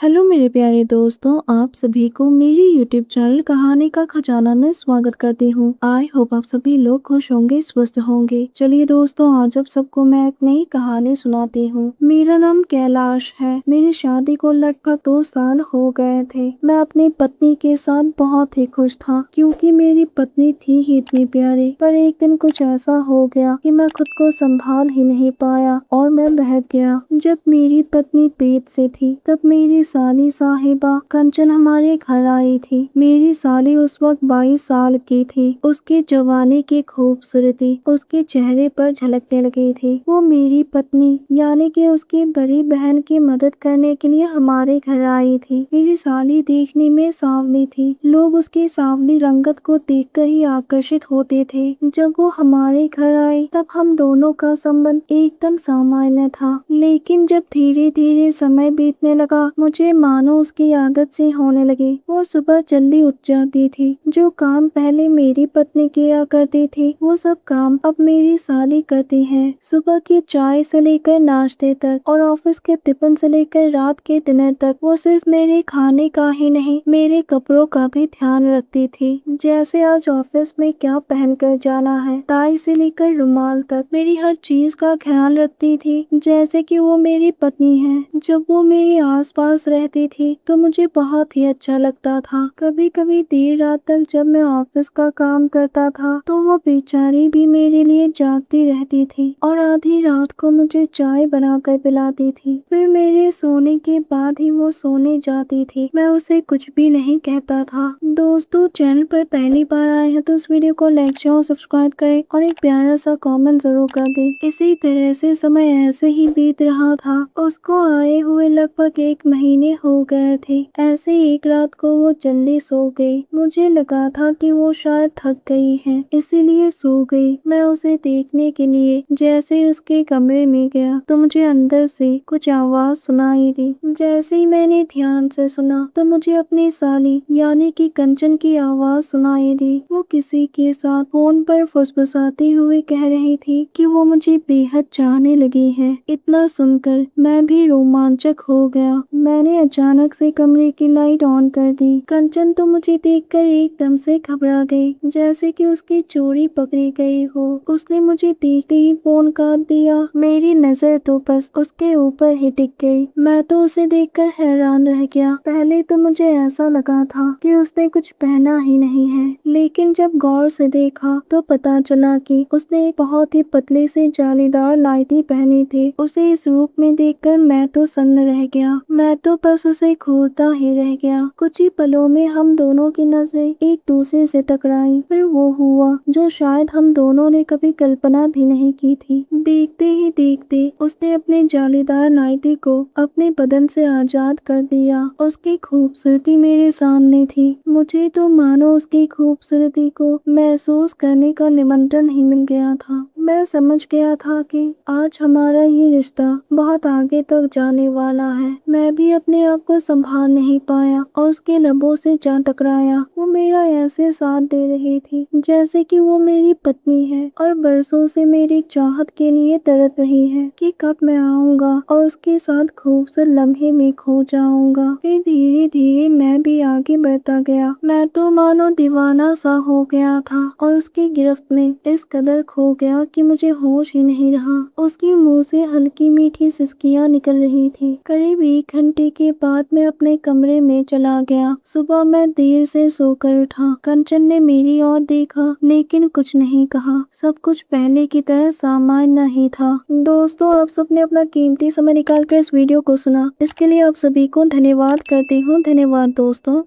Hello मेरे प्यारे दोस्तों, आप सभी को मेरी यूट्यूब चैनल कहानी का खजाना में स्वागत करती हूँ। आई होप आप सभी लोग खुश होंगे, स्वस्थ होंगे। चलिए दोस्तों, आज आप सबको मैं एक नई कहानी सुनाती हूँ। मेरा नाम कैलाश है। मेरी शादी को लगभग 2 साल हो गए थे। मैं अपनी पत्नी के साथ बहुत ही खुश था क्योंकि मेरी पत्नी थी ही इतनी प्यारी। पर एक दिन कुछ ऐसा हो गया कि मैं खुद को संभाल ही नहीं पाया और मैं बहक गया। जब मेरी पत्नी पेट से थी तब मेरी साली साहिबा कंचन हमारे घर आई थी। मेरी साली उस वक्त 22 साल की थी। उसकी जवानी की खूबसूरती उसके चेहरे पर झलकने लगी थी। वो मेरी पत्नी यानी कि उसकी बड़ी बहन की मदद करने के लिए हमारे घर आई थी। मेरी साली देखने में सांवली थी। लोग उसकी सांवली रंगत को देखकर ही आकर्षित होते थे। जब वो हमारे घर आई तब हम दोनों का संबंध एकदम सामान्य था, लेकिन जब धीरे धीरे समय बीतने लगा मुझे मानो उसकी आदत सी होने लगी। वो सुबह जल्दी उठ जाती थी। जो काम पहले मेरी पत्नी किया करती थी वो सब काम अब मेरी साली करती है। सुबह की चाय से लेकर नाश्ते तक और ऑफिस के टिफिन से लेकर रात के डिनर तक वो सिर्फ मेरे खाने का ही नहीं मेरे कपड़ों का भी ध्यान रखती थी। जैसे आज ऑफिस में क्या पहन कर जाना है, टाई से लेकर रुमाल तक मेरी हर चीज का ख्याल रखती थी जैसे कि वो मेरी पत्नी है। जब वो मेरे आसपास रहती थी तो मुझे बहुत ही अच्छा लगता था। कभी कभी देर रात तक जब मैं ऑफिस का काम करता था तो वो बेचारी भी मेरे लिए जागती रहती थी और आधी रात को मुझे चाय बनाकर पिलाती थी। फिर मेरे सोने के बाद ही वो सोने जाती थी। मैं उसे कुछ भी नहीं कहता था। दोस्तों, चैनल पर पहली बार आए हैं तो इस वीडियो को लाइक शेयर और सब्सक्राइब करें और एक प्यारा सा कमेंट जरूर कर दें। इसी तरह से समय ऐसे ही बीत रहा था। उसको आए हुए लगभग 1 महीने हो गए थे। ऐसे एक रात को वो जल्दी सो गई। मुझे लगा था कि वो शायद थक गई है इसीलिए सो गई। मैं उसे देखने के लिए जैसे उसके कमरे में गया तो मुझे अंदर से कुछ आवाज सुनाई दी। जैसे ही मैंने ध्यान से सुना तो मुझे अपनी साली यानी कि कंचन की आवाज सुनाई दी। वो किसी के साथ फोन पर फुसफुसाती हुई कह रही थी कि वो मुझे बेहद चाहने लगी है। इतना सुनकर मैं भी रोमांचक हो गया। मैंने अचानक से कमरे की लाइट ऑन कर दी। कंचन तो मुझे देखकर एकदम से घबरा गई जैसे कि उसकी चोरी पकड़ी गई हो। उसने मुझे देखते ही फोन काट दिया। मेरी नजर तो बस उसके ऊपर ही टिक गई। मैं तो उसे देखकर हैरान रह गया। पहले तो मुझे ऐसा लगा था कि उसने कुछ पहना ही नहीं है, लेकिन जब गौर से देखा तो पता चला कि उसने एक बहुत ही पतली से जालीदार नाइटी पहनी थी। उसे इस रूप में देखकर मैं तो सन्न रह गया। मैं तो बस उसे खोजता ही रह गया। कुछ ही पलों में हम दोनों की नजरें एक दूसरे से टकराई। फिर वो हुआ जो शायद हम दोनों ने कभी कल्पना भी नहीं की थी। देखते ही देखते उसने अपने जालीदार नाइटी को अपने बदन से आजाद कर दिया। उसकी खूबसूरती मेरे सामने थी। मुझे तो मानो उसकी खूबसूरती को महसूस करने का निमंत्रण ही मिल गया था। मैं समझ गया था कि आज हमारा ये रिश्ता बहुत आगे तक जाने वाला है। मैं भी अपने आप को संभाल नहीं पाया और उसके लबों से जा टकराया। वो मेरा ऐसे साथ दे रही थी जैसे कि वो मेरी पत्नी है और बरसों से मेरी चाहत के लिए तड़प रही है कि कब मैं आऊंगा और उसके साथ खूबसूरत लम्हे में खो जाऊंगा। फिर धीरे धीरे मैं भी आगे बढ़ता गया। मैं तो मानो दीवाना सा हो गया था और उसकी गिरफ्त में इस कदर खो गया कि मुझे होश ही नहीं रहा। उसके मुंह से हल्की मीठी सिसकियां निकल रही थी। करीब 1 घंटे के बाद मैं अपने कमरे में चला गया। सुबह मैं देर से सोकर उठा। कंचन ने मेरी ओर देखा लेकिन कुछ नहीं कहा। सब कुछ पहले की तरह सामान्य ही था। दोस्तों, आप सबने अपना कीमती समय निकाल कर इस वीडियो को सुना, इसके लिए आप सभी को धन्यवाद करती हूँ। धन्यवाद दोस्तों।